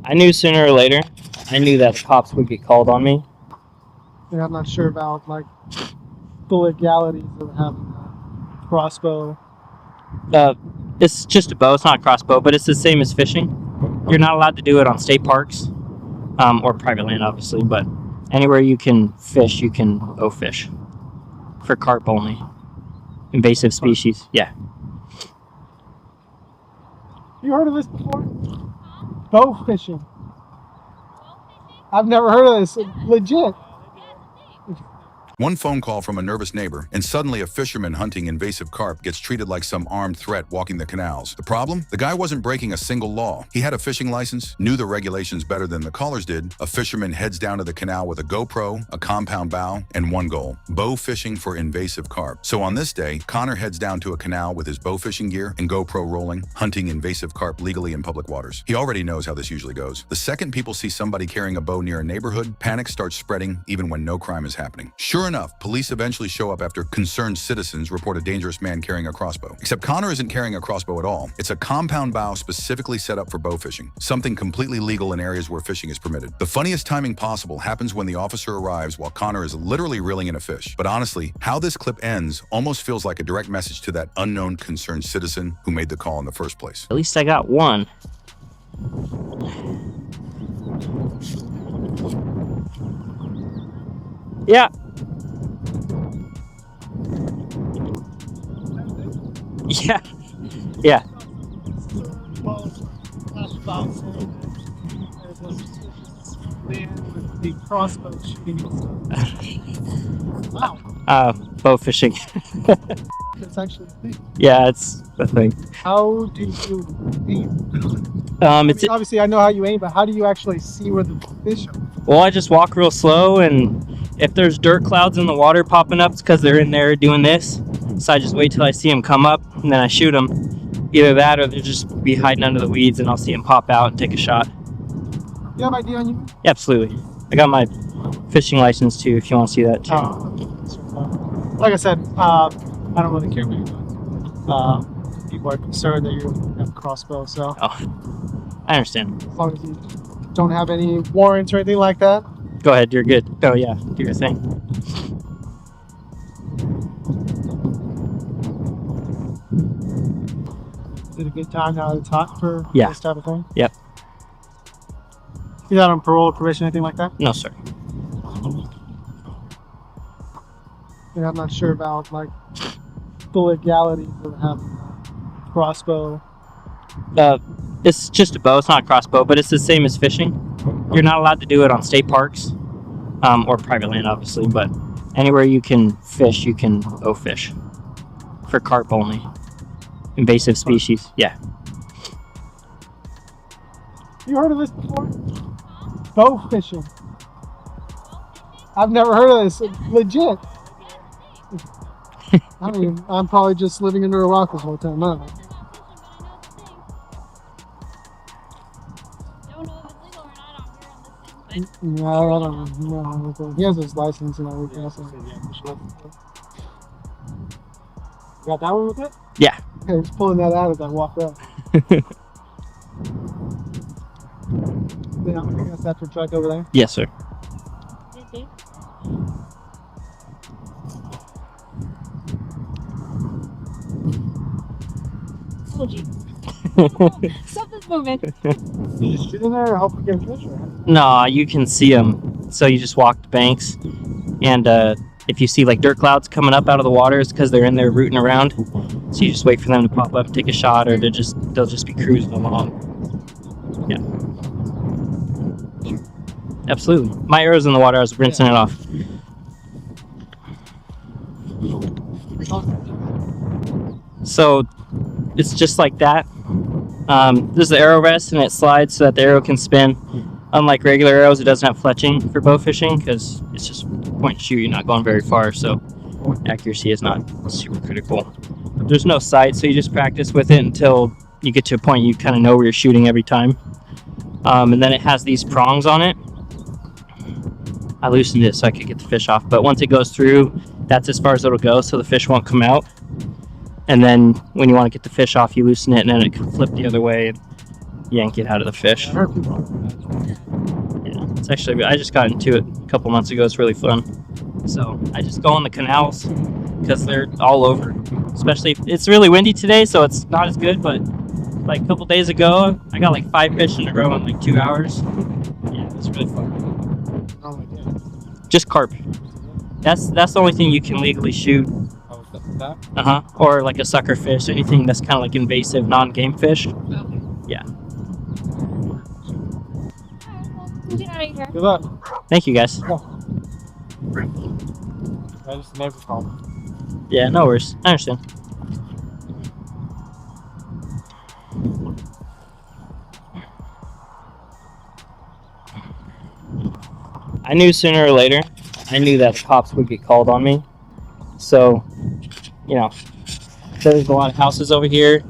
I knew sooner or later. I knew that the cops would get called on me. And I'm not sure about like the legalities of having a crossbow. It's just a bow. It's not a crossbow, but it's the same as fishing. You're not allowed to do it on state parks or private land, obviously, but anywhere you can fish, you can bow fish for carp only. Invasive species, yeah. You heard of this before? Bow fishing. I've never heard of this. Legit. One phone call from a nervous neighbor, and suddenly a fisherman hunting invasive carp gets treated like some armed threat walking the canals. The problem? The guy wasn't breaking a single law. He had a fishing license, knew the regulations better than the callers did. A fisherman heads down to the canal with a GoPro, a compound bow, and one goal: bow fishing for invasive carp. So on this day, Connor heads down to a canal with his bow fishing gear and GoPro rolling, hunting invasive carp legally in public waters. He already knows how this usually goes. The second people see somebody carrying a bow near a neighborhood, panic starts spreading even when no crime is happening. Sure enough, police eventually show up after concerned citizens report a dangerous man carrying a crossbow. Except Connor isn't carrying a crossbow at all. It's a compound bow specifically set up for bow fishing, something completely legal in areas where fishing is permitted. The funniest timing possible happens when the officer arrives while Connor is literally reeling in a fish. But honestly, how this clip ends almost feels like a direct message to that unknown concerned citizen who made the call in the first place. At least I got one. Yeah. Yeah. Yeah. The crossbow shooting. Wow. Bow fishing. It's actually a thing. Yeah, it's a thing. How do you aim? It's obviously I know how you aim, but how do you actually see where the fish are? Well, I just walk real slow, and if there's dirt clouds in the water popping up, it's because they're in there doing this. So I just wait till I see them come up, and then I shoot them. Either that, or they'll just be hiding under the weeds, and I'll see them pop out and take a shot. You have ID on you? Yeah, absolutely. I got my fishing license too, if you want to see that too. Like I said, I don't really care what you're doing. People are concerned that you have a crossbow, so. Oh, I understand. As long as you don't have any warrants or anything like that. Go ahead, you're good. Oh yeah, do your thing. Is it a good time now to talk for Yeah. this type of thing? Yep. You're not on parole, probation, anything like that? No, sir. I'm not sure about like the legalities of having a crossbow. It's just a bow. It's not a crossbow, but it's the same as fishing. You're not allowed to do it on state parks or private land, obviously, but anywhere you can fish, you can bow fish for carp only. Invasive species, yeah. You heard of this before? Bow fishing. I've never heard of this. Legit. I mean, I'm probably just living under a rock this whole time. I don't know. No, I don't know. He has his license and everything else. You got that one with it? Yeah. Okay, just pulling that out as I walk up. Yeah, I guess that's your truck over there. Yes, sir. Told you. Something's moving. You just sit in there and hope you get a fish, right? No, you can see them. So you just walk the banks, and if you see like dirt clouds coming up out of the water, it's because they're in there rooting around. So you just wait for them to pop up, take a shot, or they'll just be cruising along. Yeah. Absolutely. My arrow's in the water. I was rinsing it off. So it's just like that. There's the arrow rest, and it slides so that the arrow can spin. Unlike regular arrows, it doesn't have fletching for bow fishing because it's just point and shoot. You're not going very far, so accuracy is not super critical. But there's no sight, so you just practice with it until you get to a point you kind of know where you're shooting every time. And then it has these prongs on it. I loosened it so I could get the fish off, but once it goes through, that's as far as it'll go, so the fish won't come out. And then when you want to get the fish off, you loosen it, and then it can flip the other way. yank it out of the fish. I heard people. Yeah, it's actually, I just got into it a couple months ago. It's really fun. So I just go on the canals because they're all over. Especially, it's really windy today, so it's not as good. But like a couple days ago, I got like 5 fish in a row in like 2 hours. Yeah, it's really fun. Oh my god. Just carp. That's the only thing you can legally shoot. Oh, that? Or like a sucker fish, anything that's kind of like invasive, non-game fish. Yeah. We'll get out of here. Good luck. Thank you guys. I just neighbor called. Yeah, no worries. I understand. I knew sooner or later, I knew that the cops would get called on me. So, you know, there's a lot of houses over here,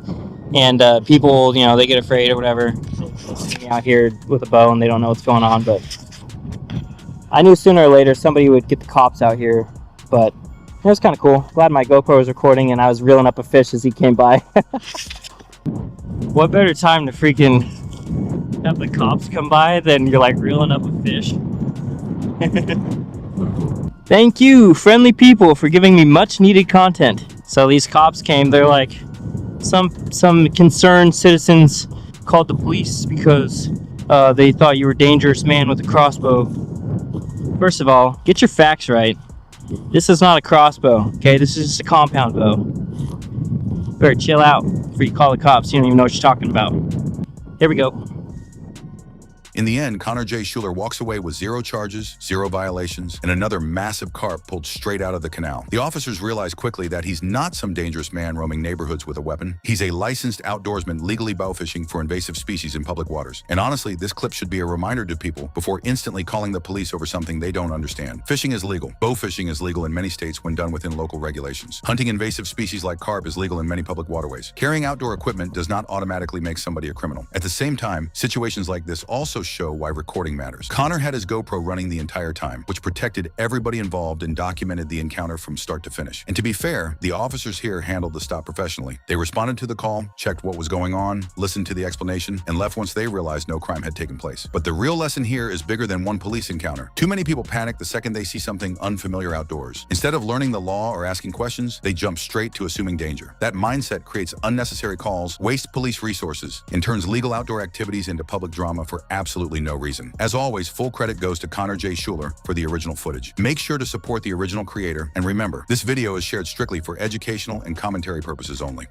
and people, you know, they get afraid or whatever. They're sitting out here with a bow and they don't know what's going on. But I knew sooner or later somebody would get the cops out here. But it was kind of cool. Glad my GoPro was recording and I was reeling up a fish as he came by. What better time to freaking have the cops come by than you're like reeling up a fish? Thank you, friendly people, for giving me much needed content. So these cops came, they're like, some concerned citizens called the police because they thought you were a dangerous man with a crossbow. First of all, get your facts right. This is not a crossbow, okay? This is just a compound bow. Better chill out before you call the cops. You don't even know what you're talking about. Here we go. In the end, Connor J. Shular walks away with 0 charges, 0 violations, and another massive carp pulled straight out of the canal. The officers realize quickly that he's not some dangerous man roaming neighborhoods with a weapon. He's a licensed outdoorsman legally bow fishing for invasive species in public waters. And honestly, this clip should be a reminder to people before instantly calling the police over something they don't understand. Fishing is legal. Bow fishing is legal in many states when done within local regulations. Hunting invasive species like carp is legal in many public waterways. Carrying outdoor equipment does not automatically make somebody a criminal. At the same time, situations like this also show why recording matters. Connor had his GoPro running the entire time, which protected everybody involved and documented the encounter from start to finish. And to be fair, the officers here handled the stop professionally. They responded to the call, checked what was going on, listened to the explanation, and left once they realized no crime had taken place. But the real lesson here is bigger than one police encounter. Too many people panic the second they see something unfamiliar outdoors. Instead of learning the law or asking questions, they jump straight to assuming danger. That mindset creates unnecessary calls, wastes police resources, and turns legal outdoor activities into public drama for absolutely no reason. As always, full credit goes to Connor J. Shular for the original footage. Make sure to support the original creator, and remember, this video is shared strictly for educational and commentary purposes only.